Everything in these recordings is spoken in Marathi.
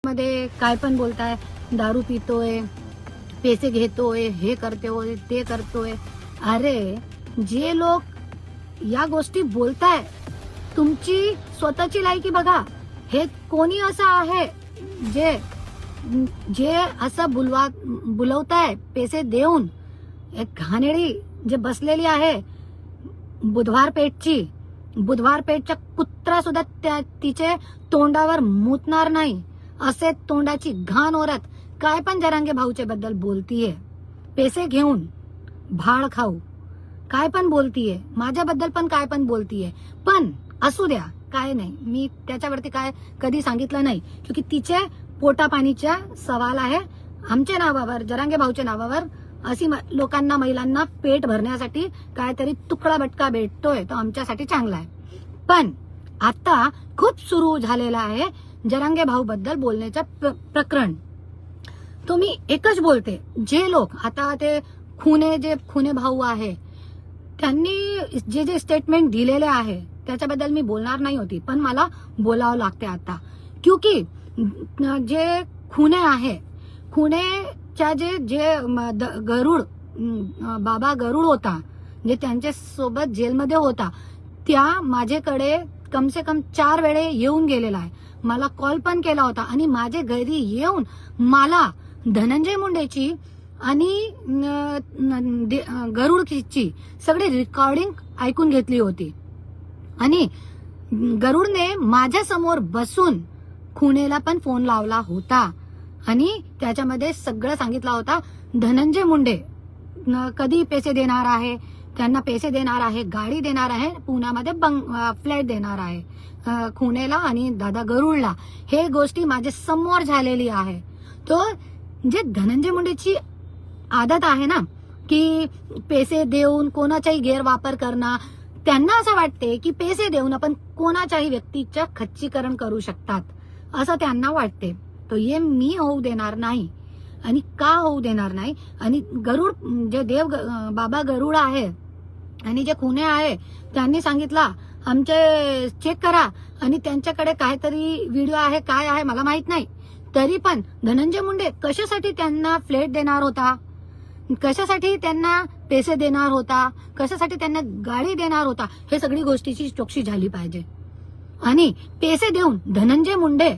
मध्ये काय पण बोलताय, दारू पितोय, पैसे घेतोय, हे करतोय, ते करतोय. अरे जे लोक या गोष्टी बोलताय, तुमची स्वतःची लायकी बघा. हे कोणी असं आहे जे जे असं बुलवताय पैसे देऊन. एक घाणेरी जे बसलेली आहे बुधवार पेठच्या कुत्रा सुद्धा तिचे तोंडावर मुतणार नाही. असे तोंडाची घाण औरत काय पण जरांगे भाऊचे बद्दल बोलतीये, पैसे घेऊन भाड खाऊ काय पण बोलतीये, माझ्याबद्दल पण काय पण बोलतीये. पण असू द्या, काय नाही, मी त्याच्यावरती काय कधी सांगितलं नाही, क्योंकि तिचे पोटापाणीच्या सवाल आहे. आमच्या नावावर, जरांगे भाऊच्या नावावर अशी लोकांना, महिलांना पेट भरण्यासाठी काहीतरी तुकडा बटका भेटतोय, तो आमच्यासाठी चांगला आहे. पण आता खूप सुरू झालेला आहे जरांगे भाऊ बद्दल बोलण्याचं प्रकरण. तो मी एकच बोलते, जे लोक आता ते खुने भाऊ आहे, त्यांनी जे स्टेटमेंट दिलेले आहे त्याच्याबद्दल मी बोलणार नाही होती, पण मला बोलावं लागते आता. क्योंकि जे खुने आहे, खुनेच्या जे गरुड, बाबा गरुड होता, जे त्यांच्या सोबत जेलमध्ये होता, त्या माझ्याकडे कम से कम 4 वेळे येऊन गेलेला आहे. मला कॉल पण केला होता आणि माझे घरी येऊन मला धनंजय मुंडेची आणि गरुडची सगळी रेकॉर्डिंग ऐकून घेतली होती. आणि गरुडने माझ्या समोर बसून खुनेला पण फोन लावला होता आणि त्याच्यामध्ये सगळं सांगितलं होता. धनंजय मुंडे कधी पैसे देणार आहे, त्यांना पैसे देणार आहे, गाडी देणार आहे, पुण्यामध्ये फ्लॅट देणार आहे खुनेला आणि दादा गरुडला. हे गोष्टी माझ्या समोर झालेली आहे. तो जे धनंजय मुंडेची आदत आहे ना, की पैसे देऊन कोणाचाही गैरवापर करणं, त्यांना असं वाटते की पैसे देऊन आपण कोणाच्याही व्यक्तीचं खच्चीकरण करू शकतात, असं त्यांना वाटते. तो हे मी होऊ देणार नाही. आणि का होऊ देणार नाही? आणि गरुड जे बाबा गरुड आहे आणि जे खुने आहे, त्यांनी सांगितलं आमचे चेक करा, आणि त्यांच्याकडे काहीतरी व्हिडिओ आहे, काय आहे मला माहित नाही. तरी पण धनंजय मुंडे कशासाठी त्यांना फ्लॅट देणार होता, कशासाठी त्यांना पैसे देणार होता, कशासाठी त्यांना गाडी देणार होता, हे सगळी गोष्टीची चौकशी झाली पाहिजे. आणि पैसे देऊन धनंजय मुंडे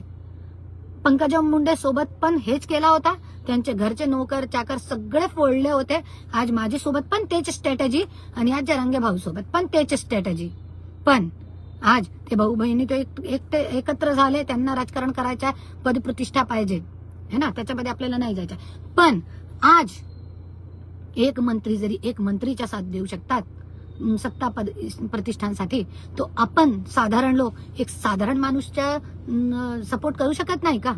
पंकजा मुंडे सोबत पण हेच केला होता. त्यांचे घरचे नोकर चाकर सगळे फोडले होते. आज माझ्यासोबत पण तेच स्ट्रॅटेजी आणि आज जरांगे भाऊ सोबत पण तेच स्ट्रॅटेजी. पण आज ते भाऊ बहिणी तो एकत्र झाले, त्यांना राजकारण करायचं, पदप्रतिष्ठा पाहिजे है ना, त्याच्यामध्ये आपल्याला नाही जायचं. पण आज एक मंत्री जरी एक मंत्रीच्या साथ देऊ शकतात सत्ता प्रतिष्ठानसाठी, तो आपण साधारण लोक एक साधारण माणूसच्या सपोर्ट करू शकत नाही का?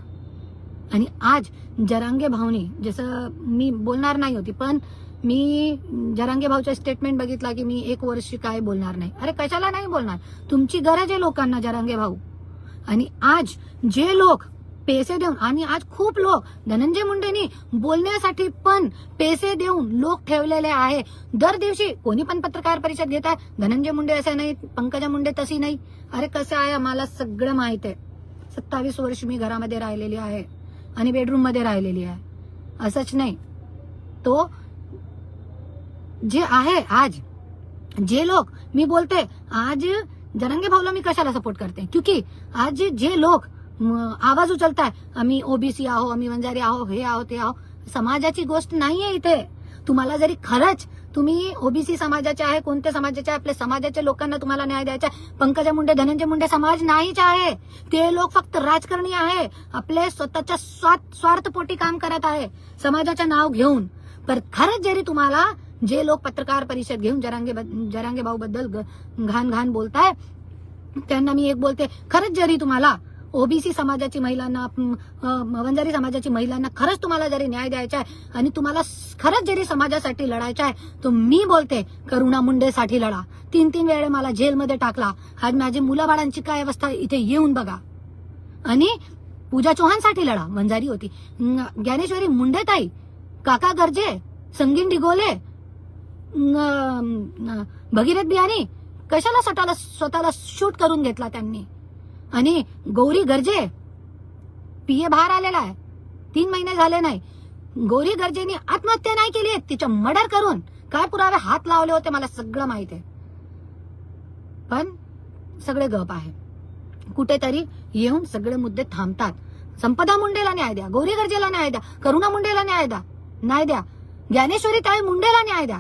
आणि आज जरांगे भाऊनी, जसं मी बोलणार नाही होती, पण मी जरांगे भाऊचा स्टेटमेंट बघितला की मी 1 वर्ष काय बोलणार नाही. अरे कशाला नाही बोलणार? तुमची गरज आहे लोकांना जरांगे भाऊ. आणि आज जे लोक पैसे देऊन, आणि आज खूप लोक धनंजय मुंडेनी बोलण्यासाठी पण पैसे देऊन लोक ठेवलेले आहे. दर दिवशी कोणी पण पत्रकार परिषद घेत आहे. धनंजय मुंडे असं नाही, पंकजा मुंडे तशी नाही. अरे कसं आहे, मला सगळं माहित आहे. 27 वर्ष मी घरामध्ये राहिलेली आहे आणि बेडरूम मध्ये राहिलेली आहे. असंच नाही, तो जे आहे आज जे लोक, मी बोलते आज जरांगे भाऊला मी कशाला सपोर्ट करते, क्योंकि आज जे लोक आवाज उचलताय, आम्ही ओबीसी आहो, आम्ही वंजारी आहो, हे आहो ते आहो, समाजाची गोष्ट नाहीये इथे. तुम्हाला जरी खरंच तुम्ही ओबीसी समाजाचे आहे, कोणत्या समाजाचे, आपल्या समाजाच्या लोकांना तुम्हाला न्याय द्यायचा, पंकजा मुंडे धनंजय मुंडे समाज नाहीच आहे. ते लोक फक्त राजकारणी आहे, आपले स्वतःच्या स्वार्थपोटी काम करत आहे समाजाचं नाव घेऊन. पण खरंच जरी तुम्हाला जे लोक पत्रकार परिषद घेऊन जरांगे भाऊ बद्दल घाण बोलताय, त्यांना मी एक बोलते, खरंच जरी तुम्हाला ओबीसी समाजाची महिलांना, वंजारी समाजाची महिलांना खरंच तुम्हाला जरी न्याय द्यायचा आहे आणि तुम्हाला खरंच जरी समाजासाठी लढायचं आहे, तर मी बोलते करुणा मुंडेसाठी लढा. 3 वेळे मला जेलमध्ये टाकला. आज माझी मुलाबाळांची काय अवस्था इथे येऊन बघा. आणि पूजा चौहानसाठी लढा, वंजारी होती. ज्ञानेश्वरी मुंडेताई, काका गर्जे, संगीन डिगोले, भगीरथ बियाणी, कशाला स्वतःला शूट करून घेतला त्यांनी. आणि गौरी गर्जे, पीए बाहेर आलेला आहे, 3 महिने झाले नाही. गौरी गर्जेनी आत्महत्या नाही केली, तिचं मर्डर करून काय पुरावे हात लावले होते मला सगळं माहित आहे. पण सगळे गप आहे. कुठेतरी येऊन सगळे मुद्दे थांबतात. संपदा मुंडेला न्याय द्या, गौरी गर्जेला न्याय द्या, करुणा मुंडेला न्याय द्या, ज्ञानेश्वरी ताई मुंडेला न्याय द्या.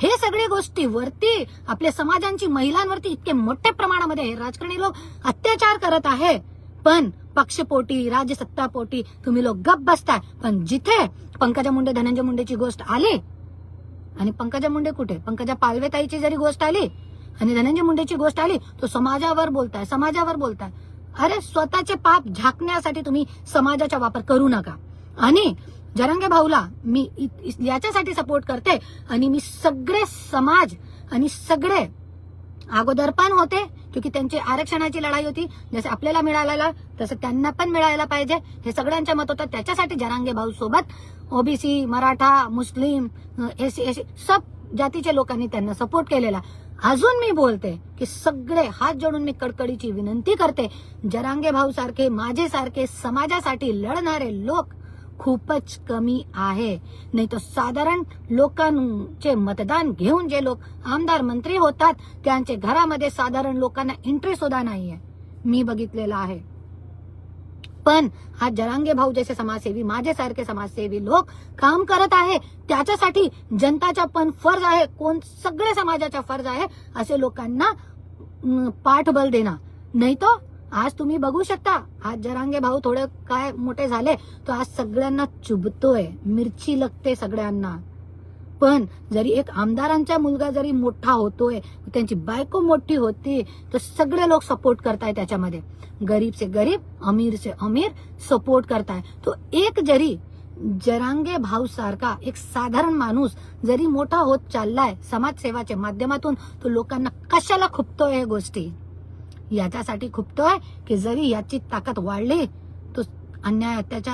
हे सगळी गोष्टी वरती आपल्या समाजांची महिलांवरती इतके मोठ्या प्रमाणामध्ये हे राजकारणी लोक अत्याचार करत आहे. पण पक्षपोटी राजसत्तापोटी तुम्ही लोक गप बसताय. पण जिथे पंकजा मुंडे धनंजय मुंडेची गोष्ट आली, आणि पंकजा मुंडे कुठे, पंकजा पालवेताईची जरी गोष्ट आली आणि धनंजय मुंडेची गोष्ट आली, तो समाजावर बोलताय. अरे स्वतःचे पाप झाकण्यासाठी तुम्ही समाजाचा वापर करू नका. आणि जरांगे भाऊला मी याच्यासाठी सपोर्ट करते. आणि मी सगळे समाज आणि सगळे अगोदर पण होते, क्योंकि त्यांची आरक्षणाची लढाई होती. जसे आपल्याला मिळालेला तसं त्यांना पण मिळायला पाहिजे, हे सगळ्यांचं मत होतं. त्याच्यासाठी जरांगे भाऊ सोबत ओबीसी, मराठा, मुस्लिम, एसी सब जातीच्या लोकांनी त्यांना सपोर्ट केलेला. अजून मी बोलते की सगळे हात जोडून मी कडकडीची विनंती करते, जरांगे भाऊ सारखे, माझे सारखे समाजासाठी लढणारे लोक खूपच कमी आहे. नाही तर साधारण लोकांचे मतदान घेऊन जे लोक आमदार मंत्री होतात त्यांचे घरामध्ये साधारण लोकांना एंट्री सुद्धा नाहीये, मी बघितलेलं आहे. पण हा जरांगे भाऊ जैसे समाजसेवी, माझे सारखे समाजसेवी लोक काम करत आहे. त्याच्यासाठी जनताचा पण फर्ज आहे, सगळे समाजाचा फर्ज आहे असे लोकांना पाठबळ देणं. नाही तो आज तुम्ही बघू शकता, आज जरांगे भाऊ थोडे काय मोठे झाले तो आज सगळ्यांना चुबतोय, मिरची लागते सगळ्यांना. पण जरी एक आमदारांचा मुलगा जरी मोठा होतोय, त्यांची बायको मोठी होती, तर सगळे लोक सपोर्ट करताय त्याच्यामध्ये. गरीब से गरीब, अमीर से अमीर सपोर्ट करताय. तो एक जरी जरांगे भाऊ सारखा एक साधारण माणूस जरी मोठा होत चाललाय समाजसेवाच्या माध्यमातून, तो लोकांना कशाला खुपतोय हे गोष्टी, याच्यासाठी खुपतोय की जरी याची ताकद वाढली तो अन्याय अत्याचार